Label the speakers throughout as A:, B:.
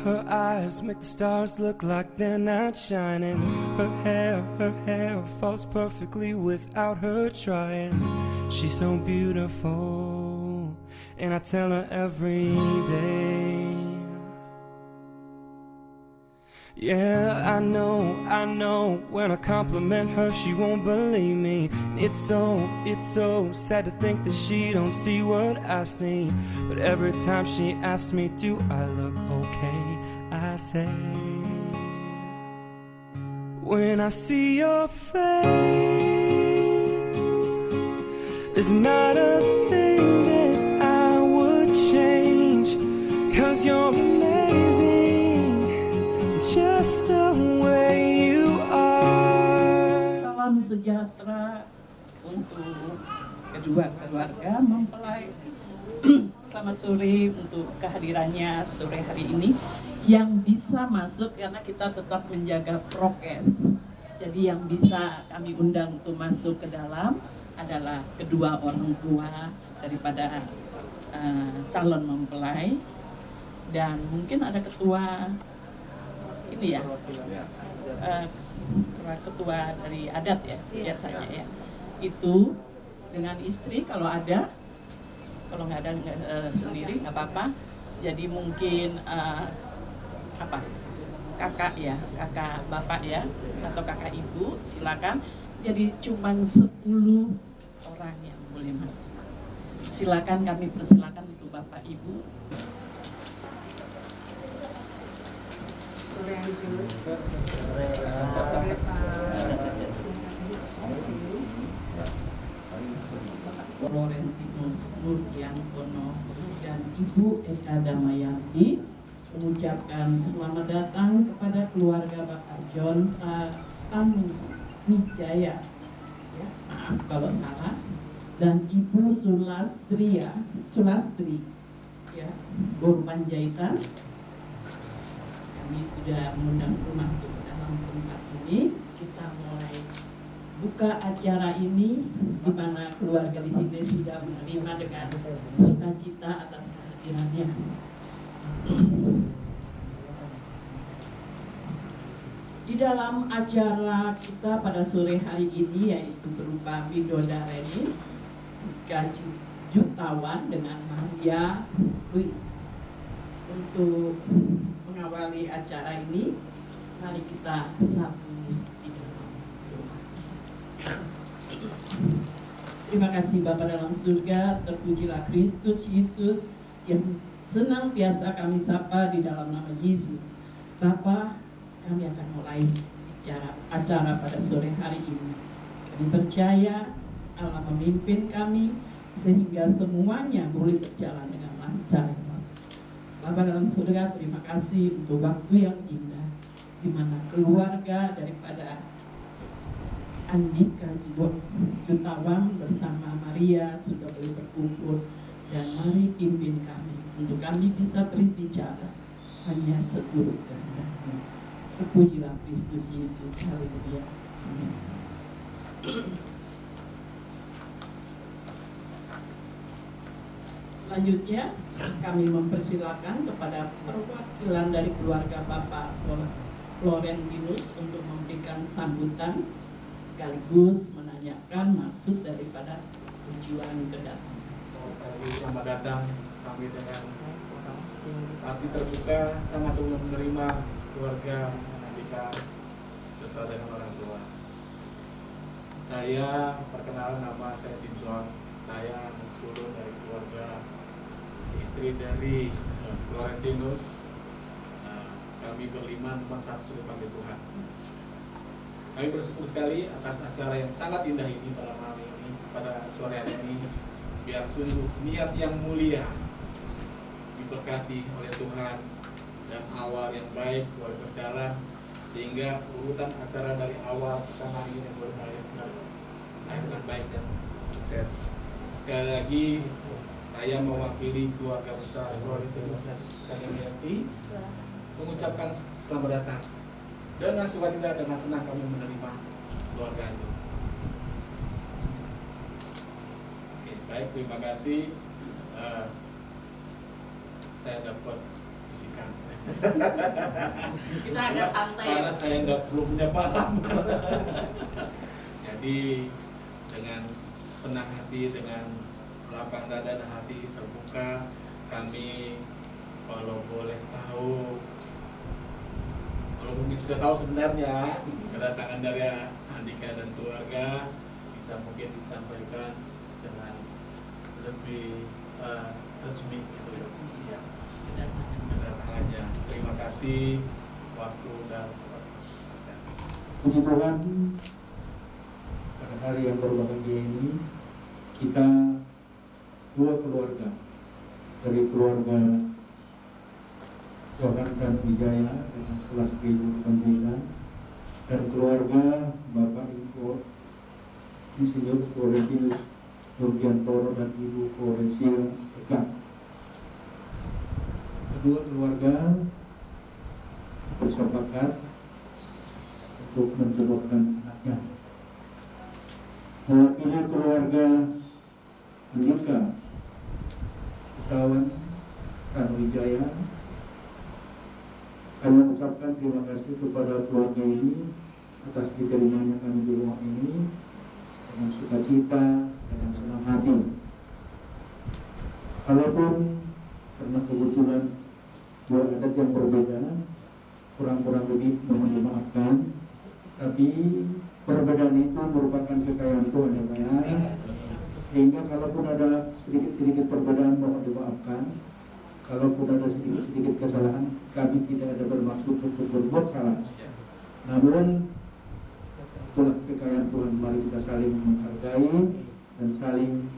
A: Her eyes make the stars look like they're not shining. Her hair falls perfectly without her trying. She's so beautiful, and I tell her every day. Yeah, I know, when I compliment her, she won't believe me. It's so sad to think that she don't see what I see. But every time she asks me, do I look okay, I say, when I see your face, there's not a thing that I would change. 'Cause you're amazing, just the way you are.
B: Salam sejahtera untuk kedua keluarga mempelai. Selamat sore untuk kehadirannya sore hari ini yang bisa masuk karena kita tetap menjaga prokes. Jadi yang bisa kami undang untuk masuk ke dalam adalah kedua orang tua daripada calon mempelai, dan mungkin ada ketua ini ya, ketua dari adat ya biasanya ya, itu dengan istri kalau ada, kalau nggak ada sendiri nggak apa-apa. Jadi mungkin kakak ya, kakak bapak ya, atau kakak ibu silakan. Jadi cuman 10 orang yang boleh masuk. Silakan, kami persilakan untuk bapak ibu.
C: Sore Anjur.
B: Florentinus Nurdiantono dan Ibu Eka Damayanti mengucapkan selamat datang kepada keluarga Bapak John Tanuwijaya, ya, maaf kalau salah, dan Ibu Sulastri ya, Borpanjaitan. Kami sudah mengundang masuk ke dalam tempat ini. Kita mulai buka acara ini, di mana keluarga di sini sudah menerima dengan sukacita atas kehadirannya. Di dalam acara kita pada sore hari ini, yaitu berupa Midodareni Jutawan dengan Maria Luis. Untuk mengawali acara ini, mari kita sambut di dalam doa. Terima kasih Bapa dalam surga, terpujilah Kristus Yesus yang senantiasa kami sapa di dalam nama Yesus. Bapa, kami akan mulai acara pada sore hari ini. Kami percaya Allah memimpin kami sehingga semuanya boleh berjalan dengan lancar. Bapa dalam surga, terima kasih untuk waktu yang indah di mana keluarga daripada Andika Jutawan bersama Maria sudah boleh berkumpul, dan mari pimpin kami untuk kami bisa berbicara hanya seturut kehendak-Mu. Terpujilah Kristus Yesus. Haleluya. Amin. Selanjutnya kami mempersilakan kepada perwakilan dari keluarga Bapak Florentinus untuk memberikan sambutan sekaligus menanyakan maksud daripada tujuan kedatangan.
D: Selamat datang, kami dengan hati terbuka sangat menerima keluarga Andika beserta dengan orang tua. Saya perkenalan, nama saya Simpson. Saya sulung dari keluarga istri dari Florentinus. Kami berlima nomor 1 dipanggil Tuhan. Kami bersyukur sekali atas acara yang sangat indah ini pada malam ini, pada sore hari ini. Biar sungguh niat yang mulia diberkati oleh Tuhan dan awal yang baik boleh berjalan, sehingga urutan acara dari awal pertama ini yang boleh dengan baik dan sukses. Sekali lagi saya mewakili keluarga besar Florentinus dan Damayanti mengucapkan selamat datang. Dengan sukacita, dengan senang kami menerima keluarga itu. Oke, baik, terima kasih. Saya dapat bisikan
B: Kita agak santai.
D: Karena saya nggak perlu punya pengalaman. Jadi dengan senang hati, dengan lapang dada dan hati terbuka, kami kalau boleh tahu, kalau mungkin sudah tahu sebenarnya kedatangan dari Andika dan keluarga, bisa mungkin disampaikan dengan lebih resmi gitu.
B: Resmi.
D: Ya. Kedatangannya. Terima kasih waktu dan
C: Puji Tuhan, pada hari yang berbahagia ini kita dua keluarga dari keluarga Johan dan Wijaya dengan Sulastri Pembina dan keluarga Bapak Ibu Insinyur Florentinus Nurgiantoro dan Ibu Florencia Eka. Kedua keluarga bersepakat untuk menjodohkan anaknya. Mewakili keluarga Andika Sekawan Tanuwijaya, kami mengucapkan terima kasih kepada keluarga ini atas diterimanya kami di rumah ini dengan sukacita, dengan senang hati. Kalaupun karena kebetulan dua adat yang berbeda, kurang-kurang lebih mohon dimaafkan, tapi perbedaan itu merupakan kekayaan Tuhan yang banyak, sehingga kalaupun ada sedikit-sedikit perbedaan mohon dimaafkan. Kalaupun ada sedikit-sedikit kesalahan, kami tidak ada bermaksud untuk berbuat salah. Namun itulah kekayaan Tuhan, mari kita saling menghargai dan saling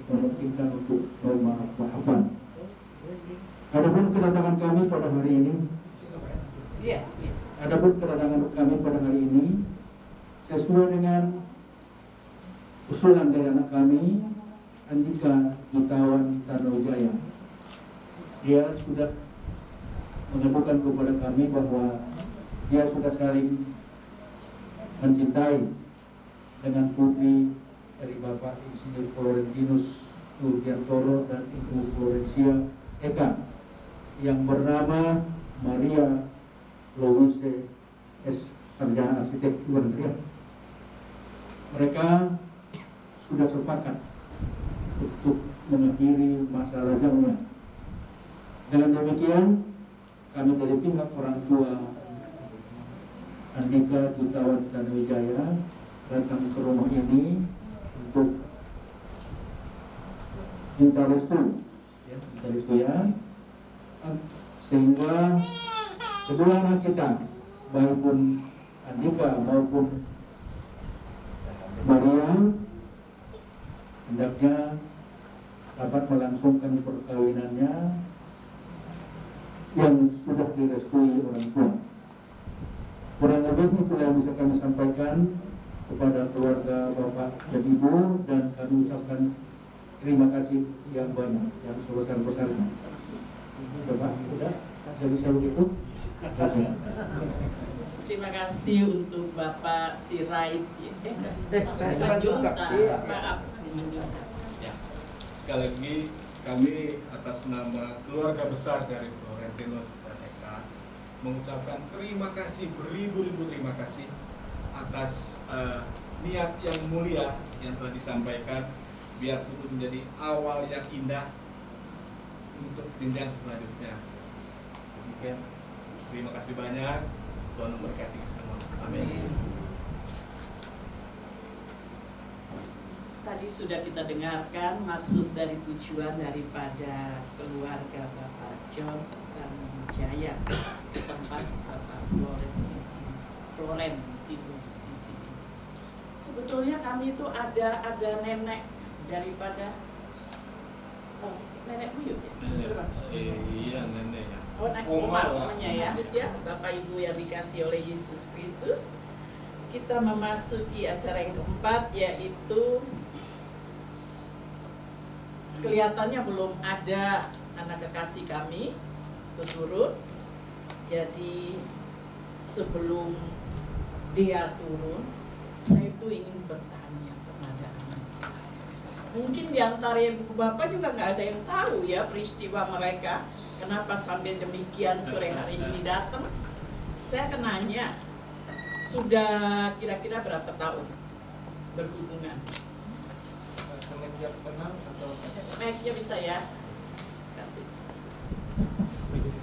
C: mementingkan untuk maaf-maafan. Adapun kedatangan kami pada hari ini, sesuai dengan usulan dari anak kami, Andika Jutawan Tanuwijaya. Dia sudah mengadukan kepada kami bahwa dia sudah saling mencintai dengan putri dari Bapak Insinyur Florentinus Nurgiantoro dan Ibu Florencia Eka yang bernama Maria Louise S. Sarjana Arsitek luar negeri. Mereka sudah sepakat untuk mengakhiri masa lajangnya. Dengan demikian, kami dari pihak orang tua Andika Jutawan Tanuwijaya datang ke rumah ini untuk minta restu, sehingga kedua anak kita, baik pun Andika maupun Maria, hendaknya dapat melangsungkan perkawinannya yang sudah direstui orang tua. Kurang lebih itulah yang bisa kami sampaikan kepada keluarga Bapak dan Ibu, dan kami ucapkan terima kasih yang banyak, yang sebesar-besarnya. Bapak, sudah bisa begitu?
B: Terima kasih untuk Bapak Sirait.
E: Simanjuntak.
B: Maaf, Simanjuntak.
D: Ya. Sekali lagi kami atas nama keluarga besar dari Florentinus dan Eka mengucapkan terima kasih, beribu-ribu terima kasih atas niat yang mulia yang telah disampaikan, biar itu menjadi awal yang indah untuk jenjang selanjutnya. Demikian, terima kasih banyak. Tuhan memberkati semua. Amin.
B: Tadi sudah kita dengarkan maksud dari tujuan daripada keluarga Bapak John Tanuwijaya ke tempat Bapak Florentinus di sini. Sebetulnya kami itu ada nenek daripada nenek buyut ya?
D: Iya, nenek ya.
B: Oh, namanya ya, Bapak Ibu yang dikasih oleh Yesus Kristus. Kita memasuki acara yang keempat, yaitu kelihatannya belum ada anak kekasih kami turun. Jadi sebelum dia turun, saya itu ingin bertanya kepada anak. Mungkin di antara ibu bapak juga nggak ada yang tahu ya peristiwa mereka. Kenapa sampai demikian sore hari ini datang? Saya akan nanya, sudah kira-kira berapa tahun berhubungan?
E: Semenjak kenal atau
B: Mic-nya bisa ya? Kasih.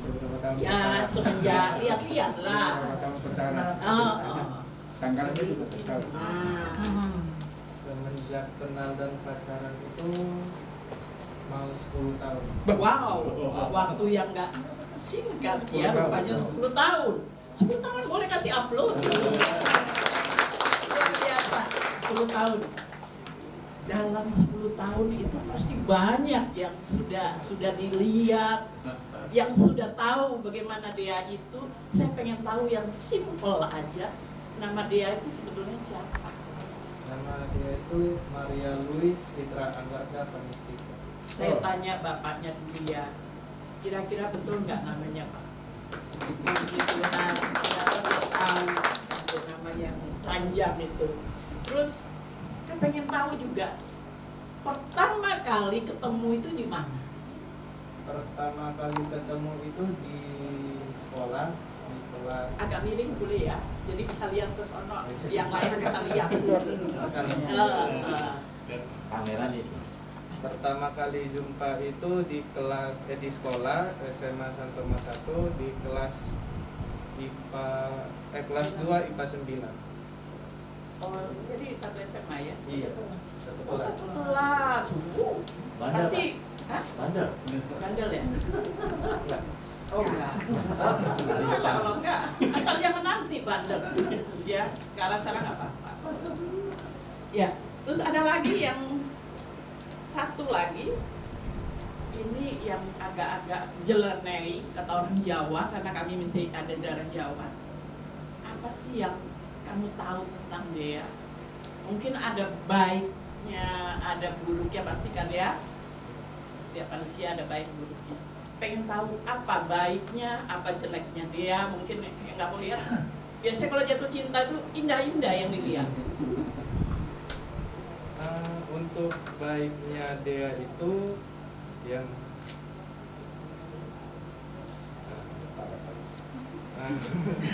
C: Beberapa tahun
B: Ya, semenjak lihat-lihat lah.
C: beberapa tahun pacaran. Tanggalnya juga tahu.
E: semenjak kenal dan pacaran itu mau 10 tahun.
B: Wow, waktu yang nggak singkat ya,
C: 10 tahun.
B: rupanya 10 tahun. 10 tahun boleh kasih upload. Luar biasa, 10 tahun. Dalam 10 tahun itu pasti banyak yang sudah dilihat, yang sudah tahu bagaimana dia itu. Saya pengen tahu yang simple aja. Nama dia itu sebetulnya siapa?
E: Nama dia itu Maria Louis Citra Anggarda Panistika.
B: Saya tanya bapaknya dulu ya. Kira-kira betul nggak namanya Pak? Gitu, nah, kita tahu itu nama yang panjang itu. Terus kita pengen tahu juga pertama kali ketemu itu di mana?
E: Pertama kali ketemu itu di sekolah di kelas
B: Agak miring boleh ya, jadi bisa lihat ke sono, yang lain bisa lihat.
F: Kamera nih.
E: Pertama kali jumpa itu di kelas di sekolah SMA Santo Mas 1 di kelas IPA kelas 2 IPA 9.
B: Oh, jadi satu SMA ya?
E: Iya. Satu
B: Oh,
E: kelas.
B: satu kelas.
F: Bandel,
B: Pasti, hah?
F: Bandel.
B: Bandel ya?
E: Enggak.
B: Oh enggak. Kalau enggak, asal jangan nanti bandel. Ya, sekarang nggak apa-apa. Ya, terus ada lagi yang satu lagi. Ini yang agak-agak jelenei kata orang Jawa karena kami mesti ada darah Jawa. Apa sih yang kamu tahu tentang dia? Mungkin ada baiknya, ada buruknya pastikan ya. Setiap manusia ada baik buruknya. Pengen tahu apa baiknya, apa jeleknya dia, mungkin yang nggak mau lihat. Biasanya kalau jatuh cinta itu indah-indah yang dilihat.
E: Untuk baiknya dia itu yang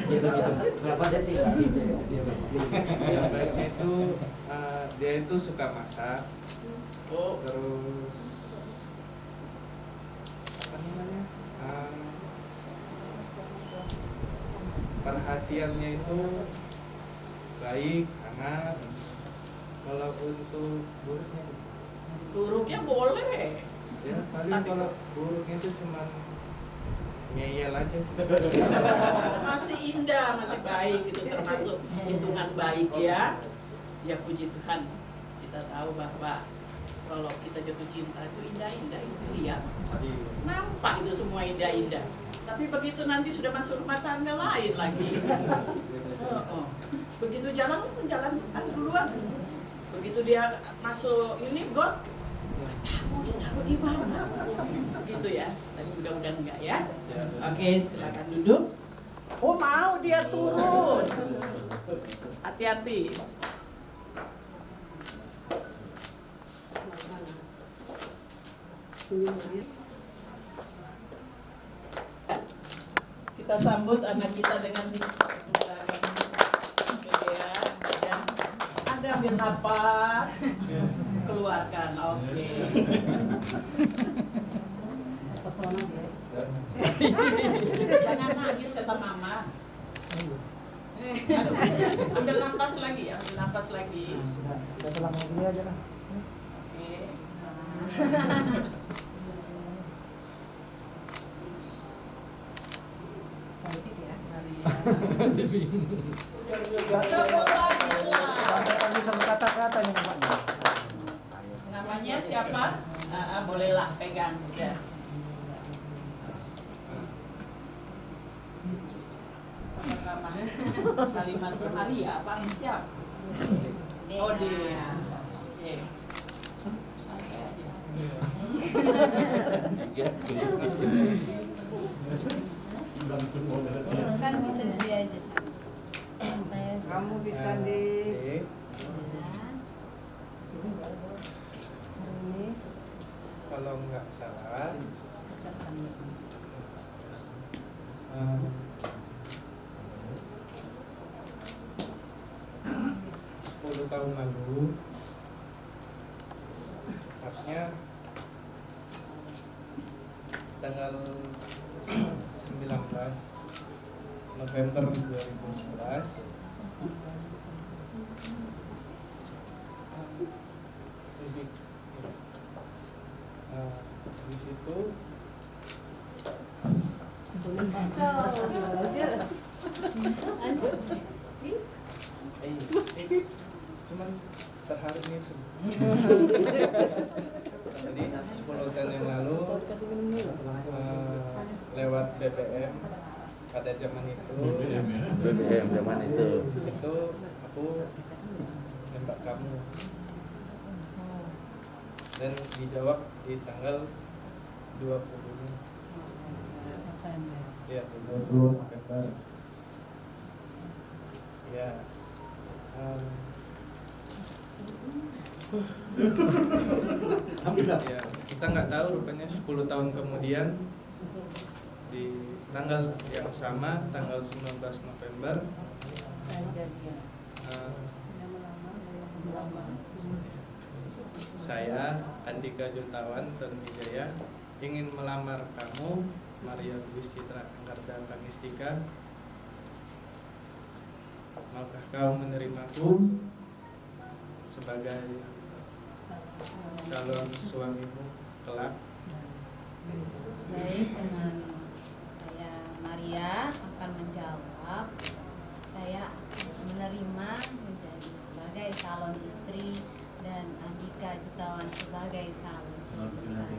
F: Gitu. Berapa detik tadi?
E: yang baiknya itu dia itu suka masak,
B: Oh,
E: terus apa namanya perhatiannya itu baik, hangat. Kalau untuk buruknya
B: buruknya boleh.
E: ya paling
B: Tapi-
E: kalau buruknya itu cuman ngeyel aja sih.
B: Masih indah, masih baik, itu termasuk hitungan baik ya. Ya puji Tuhan, kita tahu bahwa kalau kita jatuh cinta itu indah-indah itu dilihat. Nampak itu semua indah-indah. Tapi begitu nanti sudah masuk rumah tangga lain lagi. Begitu jalan Tuhan duluan. Begitu dia masuk ini got, mau ditaruh di mana? Gitu ya. Tapi mudah-mudahan enggak ya. Oke, silakan duduk. Oh, mau dia turun. Hati-hati. Kita sambut anak kita dengan ya. Dan Anda ambil napas, keluarkan. Oke. Jangan nangis kata mama. Aduh, ambil napas lagi, ambil napas lagi. Oke. Namanya siapa? Bolehlah pegang. Ya. Apa kalimat Maria apa siap? Oh dia. Oke. Santai aja.
G: Kan bisa dia aja santai.
H: Kamu bisa di
E: Kalau nggak salah Sepuluh tahun lalu, tepatnya tanggal 19 November 2011, di situ cuman terharu itu. Jadi 10 tahun yang lalu lewat BBM pada zaman itu.
F: BBM zaman itu.
E: Di situ aku nembak kamu dan dijawab di tanggal 20 ya,
C: 20 November.
E: ya. Ya, kita nggak tahu rupanya 10 tahun kemudian di tanggal yang sama, tanggal 19 November saya Andika Jutawan Tanwijaya ingin melamar kamu Maria Louis Citra Anggarda Pangestika. Maukah kau menerimaku sebagai calon suamimu kelak?
G: Baik, dengan saya Maria akan menjawab, saya menerima menjadi sebagai calon istri dan Andika Jutawan sebagai calon suami saya.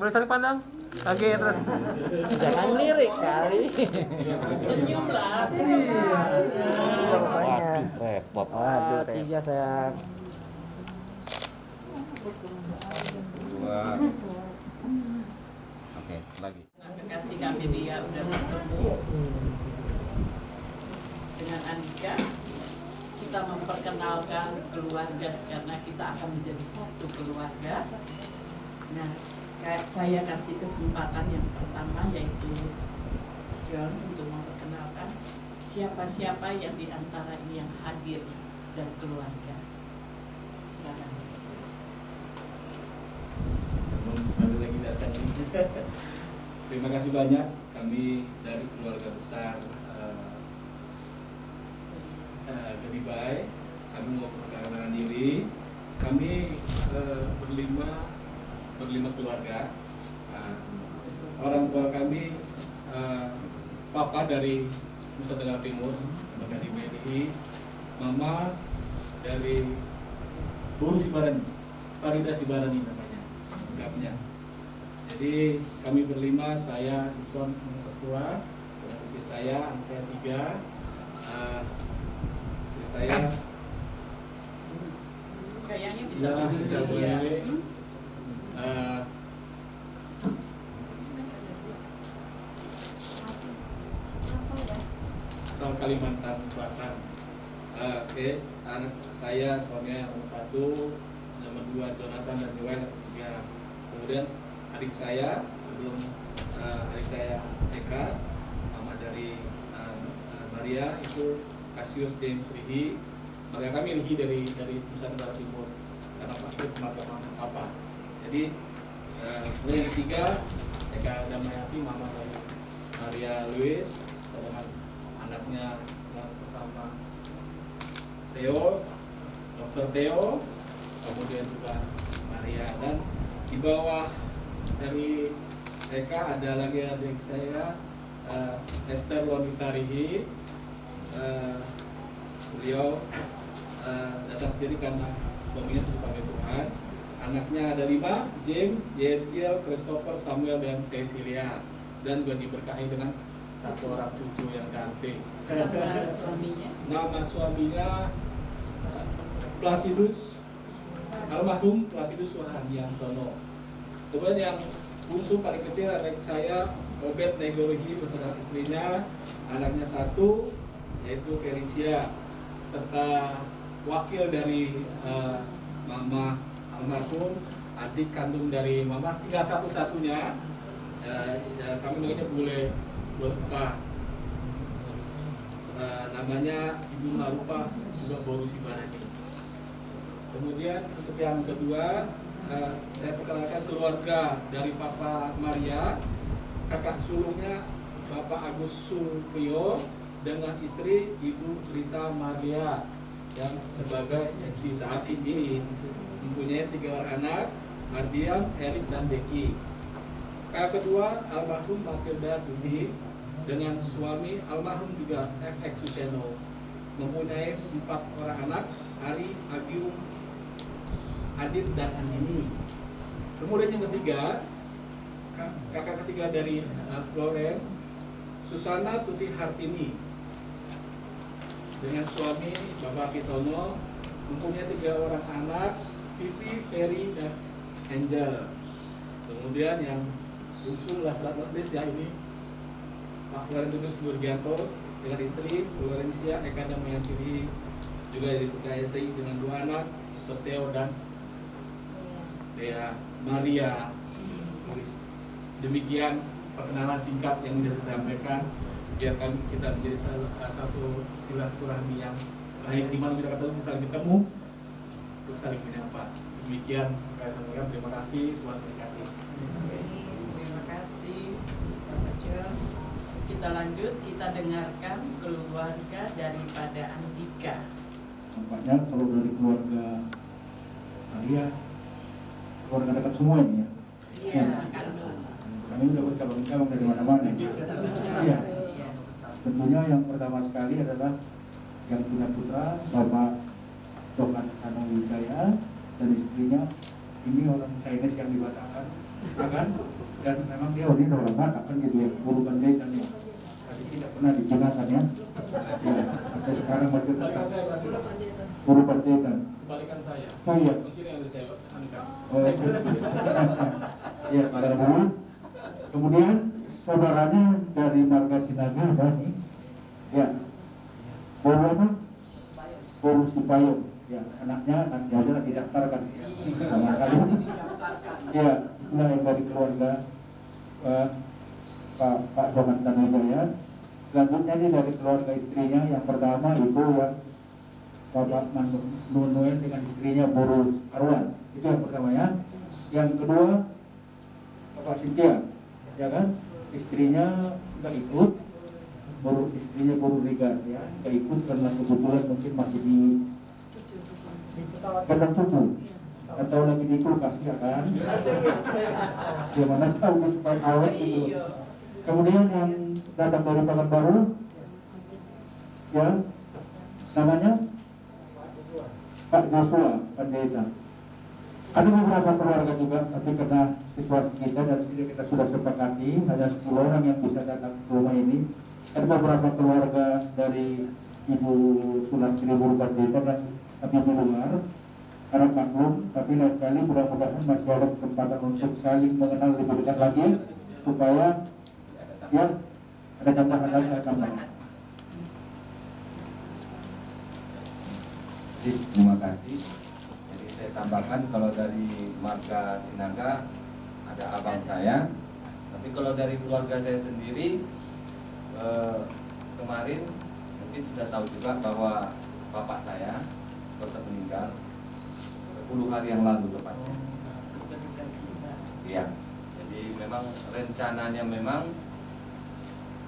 H: Boleh saling pandang? Kaget.
F: Jangan lirik kali.
B: Senyum lah.
F: Waduh, repot. Waduh, 3 sayang.
I: 2. Oke, lagi.
B: Nah, kekasih kami dia udah bertemu dengan Andika. Kita memperkenalkan keluarga karena kita akan menjadi satu keluarga. Nah, saya kasih kesempatan yang pertama yaitu John untuk memperkenalkan siapa-siapa yang di antara ini yang hadir dari keluarga. Silakan.
D: Baru lagi datang. Terima kasih banyak kami dari keluarga besar Gedibai. Kami mau perkenalkan diri. Kami berlima keluarga. Orang tua kami papa dari Nusa Tenggara Timur, Bapak di BNI, mama dari Buru Sibarani, Farida Sibarani namanya, lengkapnya. Jadi kami berlima, saya Simpson ketua, dan istri saya, anak saya 3, istri saya
B: Kayaknya bisa
D: ya,
B: berdiri,
D: bisa
B: ya.
D: berdiri. Asal Kalimantan Selatan. Oke, anak saya suaminya nomor 1, nomor 2 Jonathan dan Joel, nomor 3. Kemudian adik saya sebelum adik saya Eka, mama dari Maria itu Cassius James Rihi. Maria kami Rihi dari Nusa Tenggara Timur karena ikut pemakaman papa. Jadi kemudian yang 3 Eka Damayati, mama dari Maria Louis, dengan anaknya yang pertama Theo, Dr. Theo, kemudian juga Maria, dan di bawah dari Eka ada lagi adik saya Esther Wanita Rihi. Beliau datang sendiri karena suaminya sudah dipanggil Tuhan. Anaknya ada 5, James, Yeskiel, Christopher, Samuel, dan Cecilia. Dan juga diberkahi dengan 1 orang cucu yang cantik.
B: Nama suaminya?
D: Nama suaminya Placidus, almarhum Placidus Suharyantono. Kemudian yang bungsu paling kecil anak saya Obed Negorihi beserta istrinya, anaknya 1 yaitu Felicia, serta wakil dari mama almarhum adik kandung dari mama, tinggal satu-satunya. Kami manggilnya boleh Pak. Namanya Ibu Marupa juga Boru Sibarani. Kemudian untuk yang kedua, saya perkenalkan keluarga dari Papa Maria, kakak sulungnya Bapak Agus Supriyo dengan istri Ibu Rita Maria yang sebagai MC saat ini mempunyai 3 orang anak, Mardian, Erik, dan Becky. Kakak kedua almarhum Matilda Budi dengan suami almarhum juga FX Suseno mempunyai 4 orang anak, Ari, Agium, Adit, dan Andini. Kemudian yang ketiga, kakak ketiga dari Floren, Susana Tuti Hartini dengan suami Bapak Pitono mempunyai 3 orang anak, Vivi, Ferry, dan Angel. Kemudian yang usul last but not least ya ini Pak Florentinus Nurgianto dengan istri Florencia Eka Damayantiri juga diberkati dengan 2 anak, Theo dan Dea Maria. Demikian perkenalan singkat yang bisa saya sampaikan biar kita menjadi satu silaturahmi yang baik, di mana kita ketemu saling ketemu untuk saling menyapa. Demikian saya sampaikan. Terima kasih, Tuhan memberkati.
B: Terima kasih Bapak John. Kita lanjut, kita dengarkan keluarga daripada Andika.
C: Nampaknya kalau dari keluarga Maria, keluarga dekat semua ini ya.
B: Iya, kandung.
C: Kami udah bercabang-cabang dari mana-mana. Iya. Tentunya yang pertama sekali adalah yang punya putra Bapak Johan Anong Wijaya dan istrinya. Ini orang Chinese yang dibatalkan, ya kan? Dan memang dia ini orang Batak kan gitu ya, guru pendidikan ya. Tadi tidak pernah digunakan ya. Ya, sampai sekarang masih tetap guru pendidikan.
D: Kebalikan saya.
C: Oh iya.
D: Mungkin yang saya Andika.
C: Oh, iya, pada dulu. Kemudian saudaranya dari Marga Sinaga ada nih. Ya. Boru apa? Boru Sipayung. Ya, anaknya nanti aja didaftarkan. Sama kali. Ya, itulah yang dari keluarga Pak Johan Tanujaya. Selanjutnya ini dari keluarga istrinya. Yang pertama itu yang Bapak Nunuel dengan istrinya Boru Arwan. Itu yang pertama ya. Yang kedua Bapak Sintia, ya kan? Istrinya nggak ikut, istrinya Boru Rigar ya, nggak ikut karena kebetulan mungkin masih di kandang cucu atau lagi di kulkas ya kan? Gimana tahu di supaya awet gitu. Kemudian yang datang dari Pekanbaru, ya namanya Pak Joshua Pandeta. Ada beberapa keluarga juga, tapi karena situasi kita dan kita sudah sepakati hanya 10 orang yang bisa datang ke rumah ini. Ada beberapa keluarga dari Ibu Sulastri Boru Pandeta dan tapi di luar, harap maklum, tapi lain kali mudah-mudahan masih ada kesempatan untuk saling mengenal lebih dekat lagi supaya ya ada tambahan lagi tambahan.
I: Terima kasih. Jadi saya tambahkan kalau dari Marga Sinaga ada abang saya, tapi kalau dari keluarga saya sendiri kemarin mungkin sudah tahu juga bahwa bapak saya baru meninggal 10 hari yang lalu tepatnya. Iya. Jadi memang rencananya memang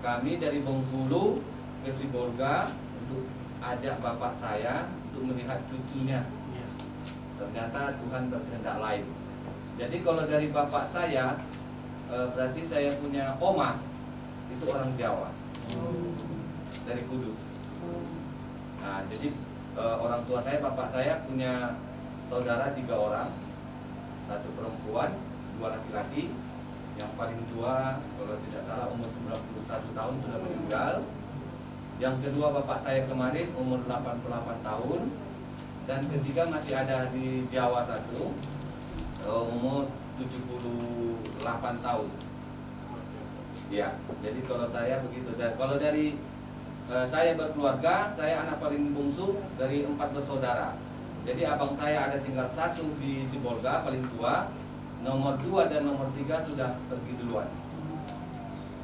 I: kami dari Bengkulu ke Sibolga untuk ajak bapak saya untuk melihat cucunya. Ternyata Tuhan berkehendak lain. Jadi kalau dari bapak saya berarti saya punya oma itu orang Jawa dari Kudus. Nah jadi orang tua saya, bapak saya punya saudara 3 orang, 1 perempuan, 2 laki-laki. Yang paling tua kalau tidak salah umur 91 tahun sudah meninggal. Yang kedua bapak saya kemarin umur 88 tahun. Dan ketiga masih ada di Jawa 1 umur 78 tahun. Ya, jadi kalau saya begitu. Dan kalau dari saya berkeluarga, saya anak paling bungsu dari 4 bersaudara. Jadi abang saya ada tinggal 1 di Sibolga paling tua, nomor 2 dan nomor 3 sudah pergi duluan.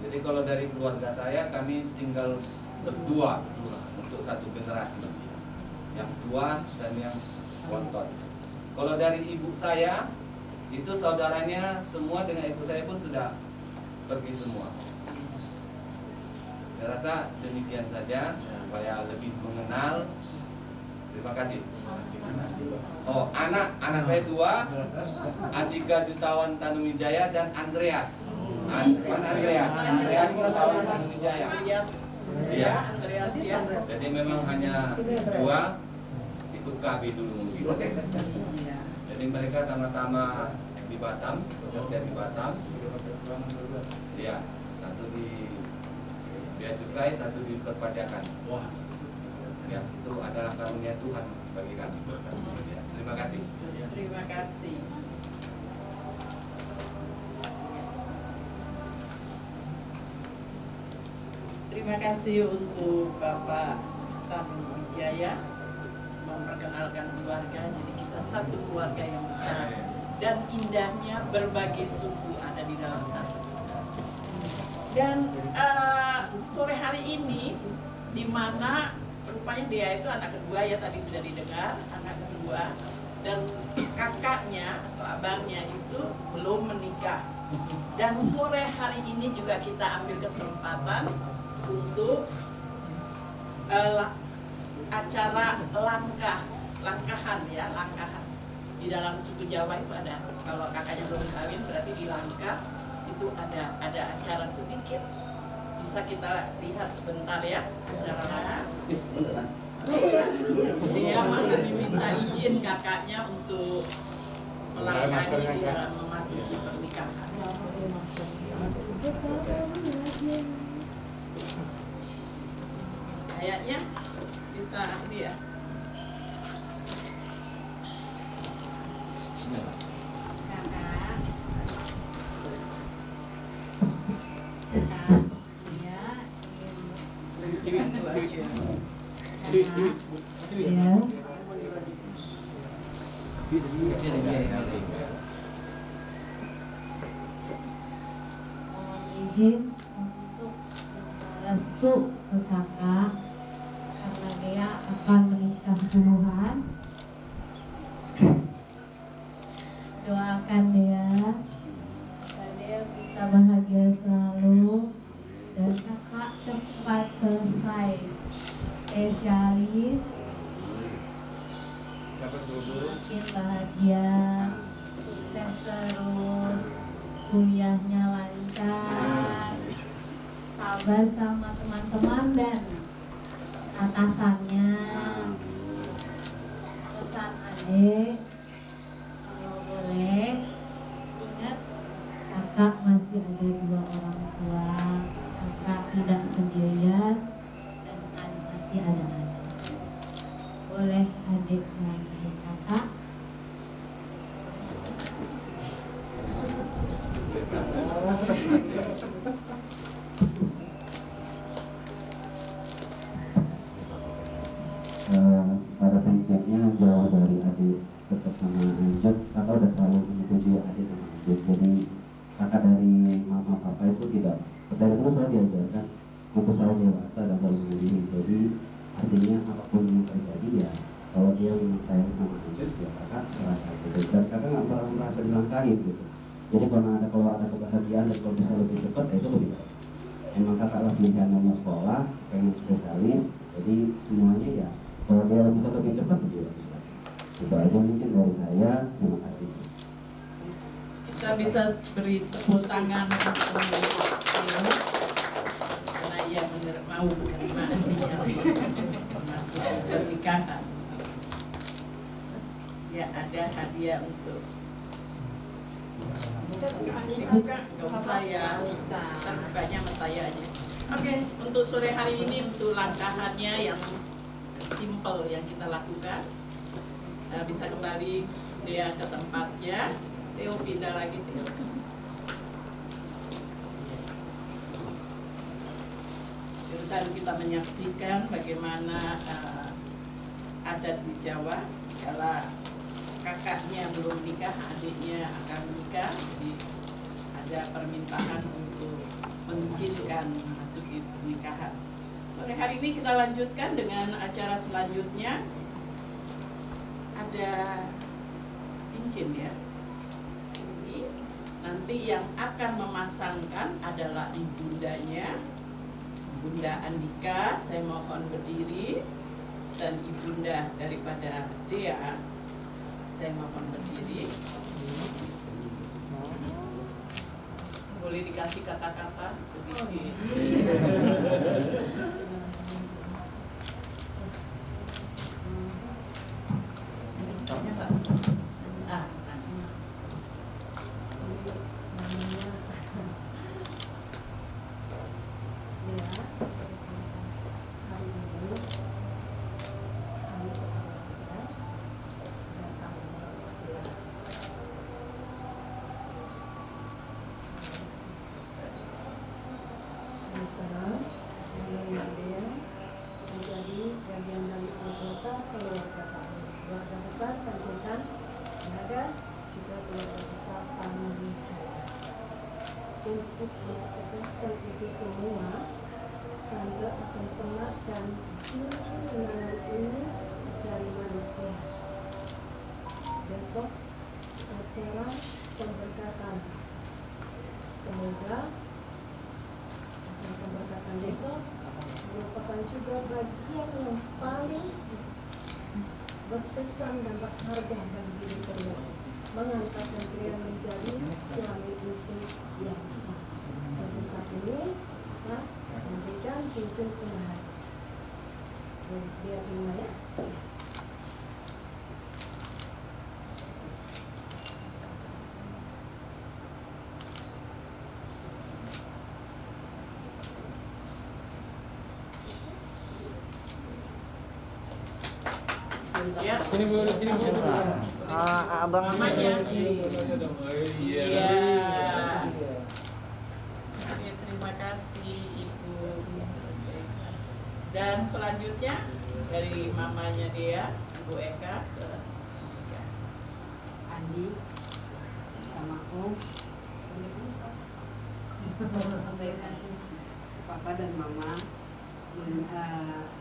I: Jadi kalau dari keluarga saya kami tinggal berdua untuk 1 generasi, yang tua dan yang bontot. Kalau dari ibu saya itu saudaranya semua dengan ibu saya pun sudah pergi semua. Saya rasa demikian saja supaya lebih mengenal. Terima kasih. Oh, anak saya 2, Andika Jutawan Tanuwijaya dan Andreas. Andreas Jutawan Tanuwijaya. Iya.
B: Andreas ya.
I: Jadi memang hanya 2 ikut KB dulu mungkin. Jadi mereka sama-sama di Batam, bekerja di Batam. Iya, 1 di Bea Cukai, 1 di perpajakan. Ya, itu adalah karunia Tuhan bagi kami. Ya, terima kasih.
B: Terima kasih. Terima kasih untuk Bapak Tanuwijaya memperkenalkan keluarga. Jadi kita satu keluarga yang besar dan indahnya berbagai suku ada di dalam satu. Dan sore hari ini di mana rupanya dia itu anak kedua ya, tadi sudah didengar, anak kedua, dan kakaknya atau abangnya itu belum menikah. Dan sore hari ini juga kita ambil kesempatan untuk acara langkahan. Di dalam suku Jawa itu ada, kalau kakaknya belum kawin berarti di langkah itu ada acara sedikit. Bisa kita lihat sebentar ya acaranya. Dia akan diminta izin kakaknya untuk melangkahi di dalam memasuki pernikahan. Kayaknya bisa ini ya.
G: Izin untuk restu ke kakak karena dia akan menikah duluan. Doakan dia agar dia bisa bahagia selalu dan kakak cepat selesai spesialis, makin bahagia, sukses terus, kuliahnya lancar, sabar sama teman-teman dan atasannya. Pesan adik, kalau boleh ingat kakak masih ada 2 orang tua, kakak tidak sendirian dan masih ada adik. Boleh adik melangkahi kakak.
C: Pada prinsipnya jauh dari adik tetap sama Anjut, kakak udah selalu menyetujui adik sama Anjut. Jadi kakak dari mama papa itu tidak, dari dulu selalu diajarkan untuk selalu dewasa dan selalu mandiri. Jadi artinya apapun yang terjadi ya, kalau dia memang sayang sama Anjut ya kakak serahkan gitu. Dan kakak nggak pernah merasa dilangkahi gitu. Jadi kalau ada kebahagiaan dan kalau bisa lebih cepat ya itu lebih baik. Emang kakak lah rencananya sekolah, pengen spesialis, jadi semuanya ya kalau dia bisa lebih cepat lebih bagus lagi. Itu aja mungkin dari saya. Terima kasih.
B: Kita bisa beri tepuk tangan untuk beliau karena ia mau menerima masuk pernikahan. Ya, ada hadiah untuk buka, nggak usah ya, kan bukanya sama saya aja. Oke, untuk sore hari ini untuk langkahannya yang simple yang kita lakukan, bisa kembali dia ke tempatnya. Theo pindah lagi, Theo. Terusan kita menyaksikan bagaimana adat di Jawa, kalau kakaknya belum nikah, adiknya akan nikah, jadi ada permintaan untuk mengizinkan masuki pernikahan. Sore hari ini kita lanjutkan dengan acara selanjutnya. Ada cincin ya. Ini nanti yang akan memasangkan adalah ibundanya, Bunda Andika. Saya mohon berdiri, dan ibunda daripada Dea, saya mohon berdiri. Boleh dikasih kata-kata sedikit.
J: menjadi bagian dari anggota keluarga besar Panjaitan Naga, juga keluarga besar Tanujaya. Untuk menegaskan itu semua, Tante akan sematkan cincin tunangan ini jari manis dia. Besok acara pemberkatan. Semoga acara pemberkatan besok merupakan juga bagian yang paling berkesan dan berharga bagi diri kalian, mengangkat kalian menjadi suami istri yang sah. Jadi saat ini kita memberikan cincin tunangan. Biar terima ya.
B: Ya.
H: Sini Bu, sini Bu.
F: Abang
B: Mamanya.
D: Iya.
B: Iya. Oke, terima kasih Ibu. Dan selanjutnya dari mamanya dia, Ibu Eka ke
K: Andi bersama Om. Terima kasih Papa dan Mama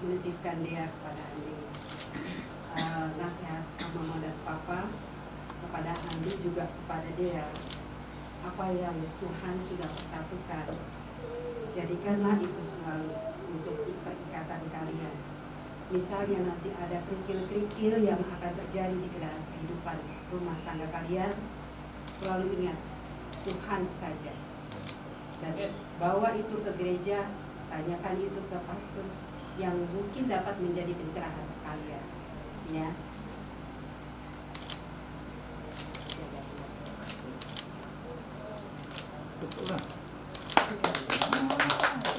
K: menitipkan dia kepada Andi. Nasihat Mama dan Papa kepada Andi juga kepada dia, apa yang Tuhan sudah persatukan, jadikanlah itu selalu untuk perikatan kalian. Misalnya nanti ada kerikil-kerikil yang akan terjadi di dalam kehidupan rumah tangga kalian, selalu ingat Tuhan saja, dan bawa itu ke gereja, tanyakan itu ke pastor yang mungkin dapat menjadi pencerahan kalian. Ya.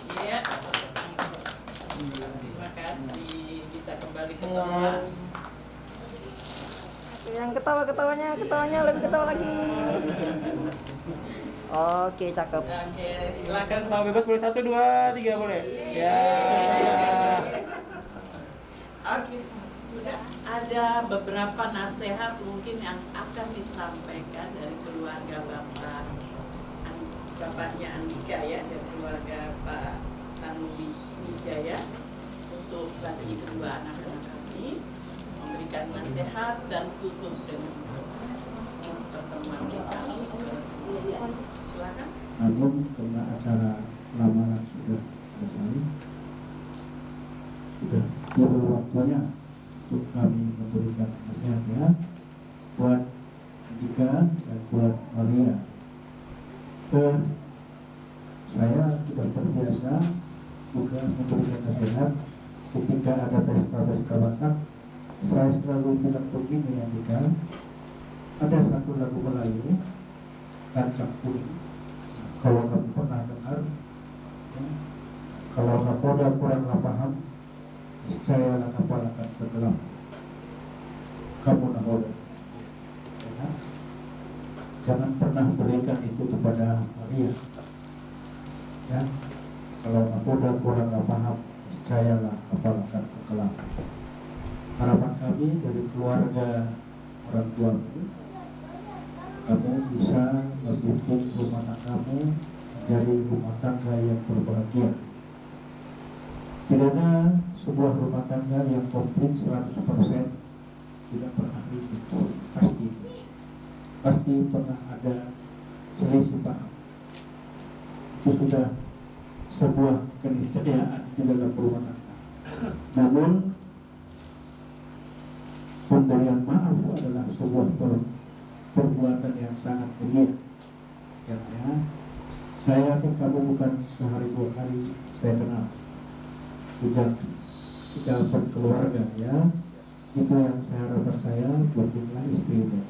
B: Iya. Terima kasih, bisa kembali ke tempat.
F: yang ketawanya lebih ketawa lagi. Oke, cakep.
B: Oke, silakan.
H: Mau bebas boleh 1, 2, 3 boleh. Ya.
B: Oke, sudah ada beberapa nasihat mungkin yang akan disampaikan dari keluarga bapaknya Andika ya, dari keluarga Pak Tanujaya untuk bagi kedua anak-anak kami, memberikan nasihat dan tutup dengan pertemuan kita. Silakan.
C: Namun karena acara lamaran sudah selesai, sudah tiba waktunya untuk kami memberikan nasihatnya buat Andika dan buat Maria. Saya tidak terbiasa juga memberikan nasihat ketika ada pesta-pesta Batak. Saya selalu bilang begini, Andika, ada satu lagu Melayu, Kancak Kuning. Kalau kamu pernah dengar, kalau nakoda kuranglah paham, niscayalah kapal akan tenggelam. Kamu nakoda, ya. Jangan pernah berikan itu kepada Maria. Ya, kalau nakoda kuranglah paham, niscayalah kapal akan tenggelam. harapan kami dari keluarga orang tuamu, kamu bisa mendukung rumah tanggamu menjadi rumah tangga yang berbahagia. Tidak ada sebuah rumah tangga yang komplit 100% tidak pernah ribut, pasti pernah ada selisih paham. Itu sudah sebuah keniscayaan di dalam rumah tangga. Namun pemberian maaf adalah sebuah perbuatan yang sangat mulia. Karena saya yakin kamu bukan sehari dua hari saya kenal. Sejak kita berkeluarga, ya, itu yang saya harapkan saya berjumlah istrimu,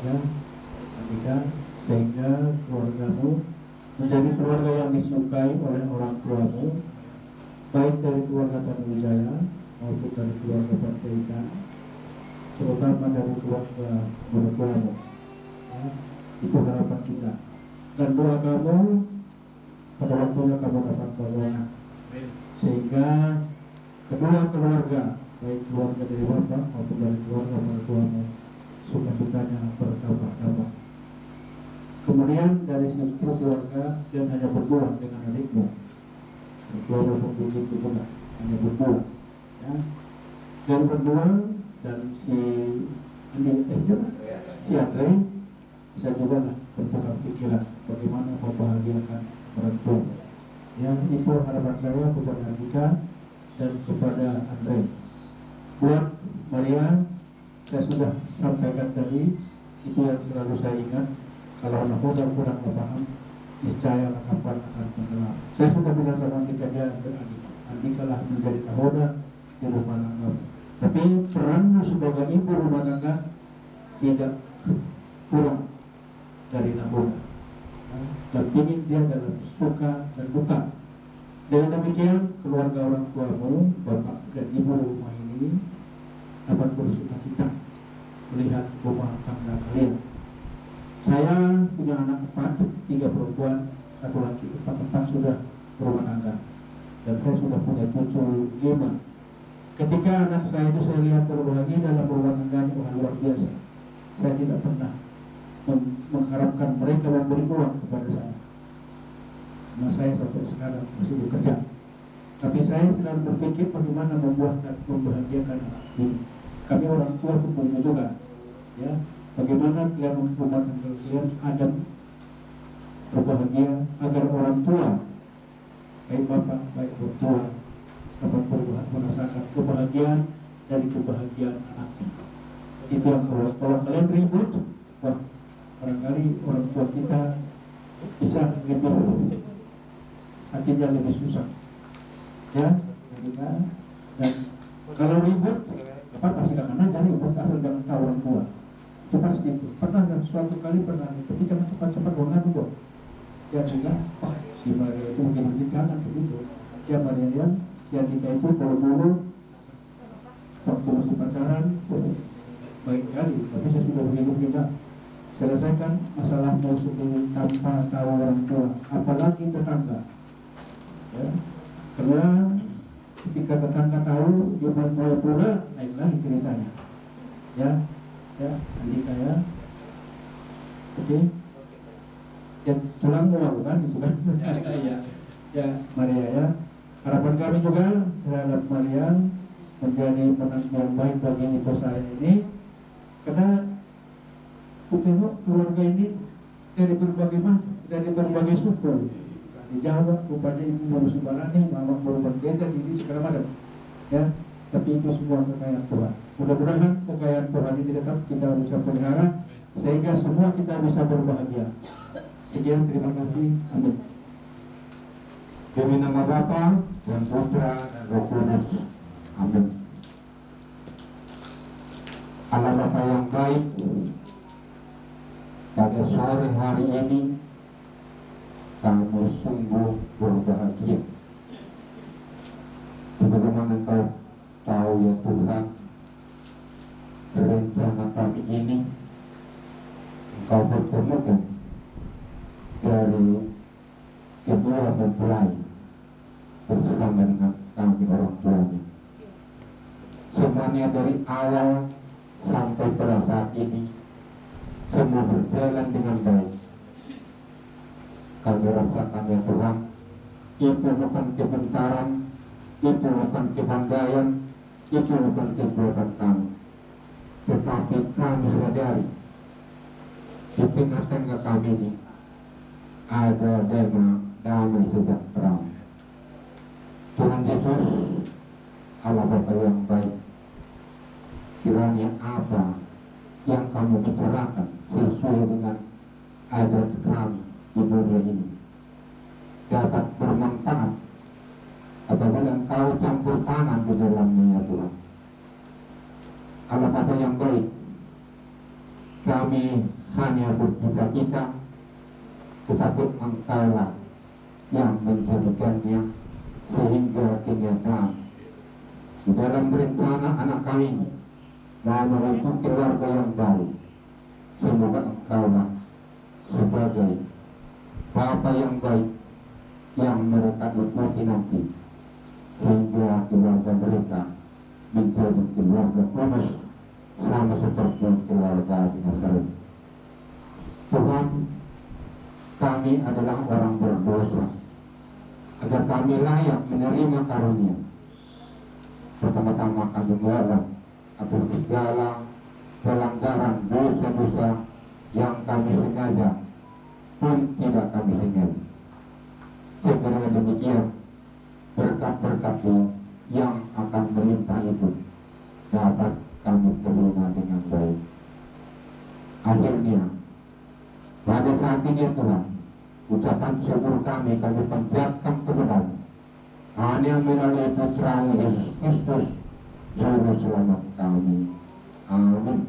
C: ya, Andika, sehingga keluargamu menjadi keluarga yang disukai oleh orang tuamu, baik dari keluarga Tanuwijaya maupun dari keluarga Panjaitan, terutama dari keluarga mertuamu, ya, itu harapan kita. Dan doa kamu pada waktunya kamu dapat pertolongan, sehingga kedua keluarga, baik keluarga dari bapak maupun dari keluarga mertuamu, sukacitanya bertambah-tambah. Kemudian dari sisi keluarga dan hanya berdua dengan adikmu, keluarga pun begitu juga, hanya berdua, ya. Dan berdua dan si Andre bisa juga lah bertukar pikiran bagaimana membahagiakan orang tua. Ya, itu harapan saya kepada Andika dan kepada Andre. Buat Maria, saya sudah sampaikan tadi, itu yang selalu saya ingat. Kalau anak muda kurang paham, niscaya kapan akan tenggelam. Saya sudah bilang sama Andika, dia Andika lah menjadi nahoda di rumah tangga. Tapi peranmu sebagai ibu rumah tangga tidak kurang dari nahoda. Dan ingin dia dalam suka dan duka. Dengan demikian keluarga orang tuamu, bapak dan ibu rumah ini dapat bersuka cita melihat rumah tangga kalian. Saya punya anak 4, 3 perempuan, 1 laki, 4 sudah berumah tangga. Dan saya sudah punya cucu 5. Ketika anak saya itu saya lihat berbahagia dalam rumah tangga, luar biasa. Saya tidak pernah mengharapkan mereka memberi uang kepada saya. Nah, saya sampai sekarang masih bekerja. Tapi saya selalu berpikir bagaimana membahagiakan anak ini. Kami orang tua pun begitu juga, ya. Bagaimana kalian rumah tangga kalian adem, berbahagia, agar orang tua, baik bapak, baik mertua, dapat merasakan kebahagiaan dari kebahagiaan anaknya. Itu yang kalau kalian ribut, wah, barangkali orang tua kita bisa lebih hatinya lebih susah, ya. Dan kalau ribut, apa pasti akan aja ribut, asal jangan tahu orang tua. Itu pasti itu. Pernah kan suatu kali pernah, tapi jangan cepat-cepat ngadu kok. Ya juga, si Maria itu mungkin jangan begitu. Ya Maria ya, si Andika itu dulu waktu masih pacaran baik kali, tapi saya sudah begitu kita selesaikan masalah musuh tanpa tahu orang tua, apalagi tetangga. Ya, karena ketika tetangga tahu dia mulai pula naik lagi ceritanya. Ya, Andika ya, oke. Ya tulangmu bukan itu kan? ya Maria ya. Harapan kami juga terhadap Maria menjadi penantu yang baik bagi ibu saya ini, karena keluarga ini dari berbagai macam, dari berbagai suku. Di Jawa rupanya ibu baru Subarani, mama baru berbeda, ini segala macam. Ya, tapi itu semua kekayaan Tuhan. Mudah-mudahan kekayaan Tuhan ini tetap kita bisa pelihara sehingga semua kita bisa berbahagia. Sekian, terima kasih. Amin.
L: Demi nama Bapa dan Putra dan Roh Kudus. Amin. Allah Bapa yang baik, pada sore hari ini kamu sungguh berbahagia. Sebagaimana Engkau tahu ya Tuhan, rencana kami ini Engkau pertemukan dari kedua mempelai bersama dengan kami orang tuanya. Semua kiranya dari awal sampai pada saat ini semua berjalan dengan baik. Kami rasakan ya Tuhan, itu bukan kebentaran, itu bukan kebanggaan, itu bukan kekuatan kami, tetapi kami sadari di tengah-tengah kami ini ada damai sejahtera. Tuhan Yesus, Allah Bapa yang baik, kiranya apa yang kamu bicarakan sesuai dengan adat kami di dunia ini dapat bermanfaat apabila Engkau campur tangan di dalamnya ya Tuhan. Allah Bapa yang baik, kami hanya bercita-cita, tetapi Engkaulah yang menjadikannya sehingga kenyataan di dalam rencana anak kami ini mau membentuk keluarga yang baru. Semoga Engkaulah sebagai Bapa yang baik yang mereka ikuti nanti, sehingga keluarga mereka menjadi keluarga kudus sama seperti keluarga di Nazaret. Tuhan, kami adalah orang berdosa, agar kami layak menerima karunia. Pertama-tama kami mohon atas segala pelanggaran dosa-dosa yang kami sengaja pun tidak kami sengaja. Segera demikian berkat-berkat-Mu yang akan melimpah itu dapat kami terima dengan baik. Akhirnya pada saat ini ya Tuhan, ucapan syukur kami panjatkan kepada-Mu hanya melalui Putra-Mu Yesus Kristus, Juru Selamat kami. Amin.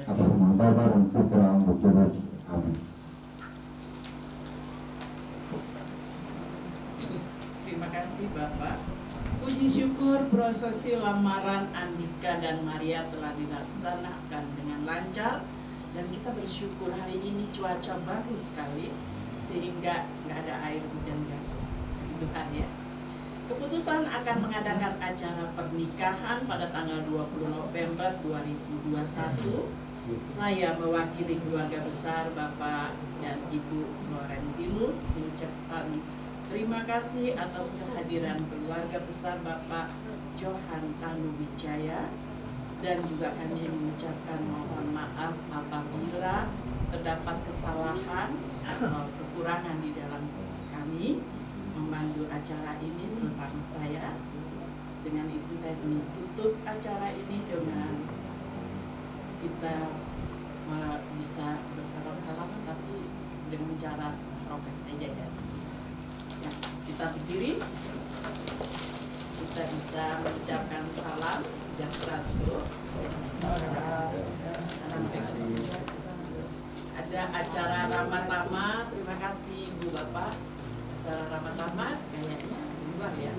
L: Atas nama Bapa dan Putra dan Roh Kudus. Amin.
B: Terima kasih Bapak. Puji syukur prosesi lamaran Andika dan Maria telah dilaksanakan dengan lancar, dan kita bersyukur hari ini cuaca bagus sekali sehingga nggak ada air hujan jatuh. Tuhan ya. Keputusan akan mengadakan acara pernikahan pada tanggal 20 November 2021. Saya mewakili keluarga besar Bapak dan Ibu Florentinus mengucapkan terima kasih atas kehadiran keluarga besar Bapak Johan Tanu Wijaya, dan juga kami mengucapkan mohon maaf apabila terdapat kesalahan atau kekurangan di dalam kami memandu acara ini, terutama saya. Dengan itu kami tutup acara ini dengan kita bisa bersalam-salaman tapi dengan cara prokes saja ya. Ya, kita berdiri, kita bisa mengucapkan salam sejahtera dulu. Ada acara Ramatama, terima kasih Ibu Bapak. Acara Ramatama kayaknya di luar ya.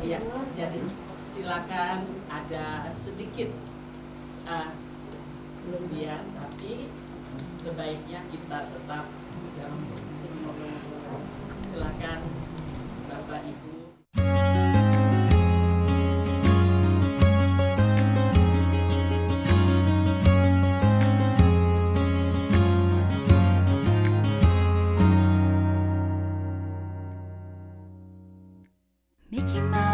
B: Iya, jadi silakan, ada sedikit kesedihan, tapi sebaiknya kita tetap dalam posisi monos. Silakan Bapak Ibu.
M: Making my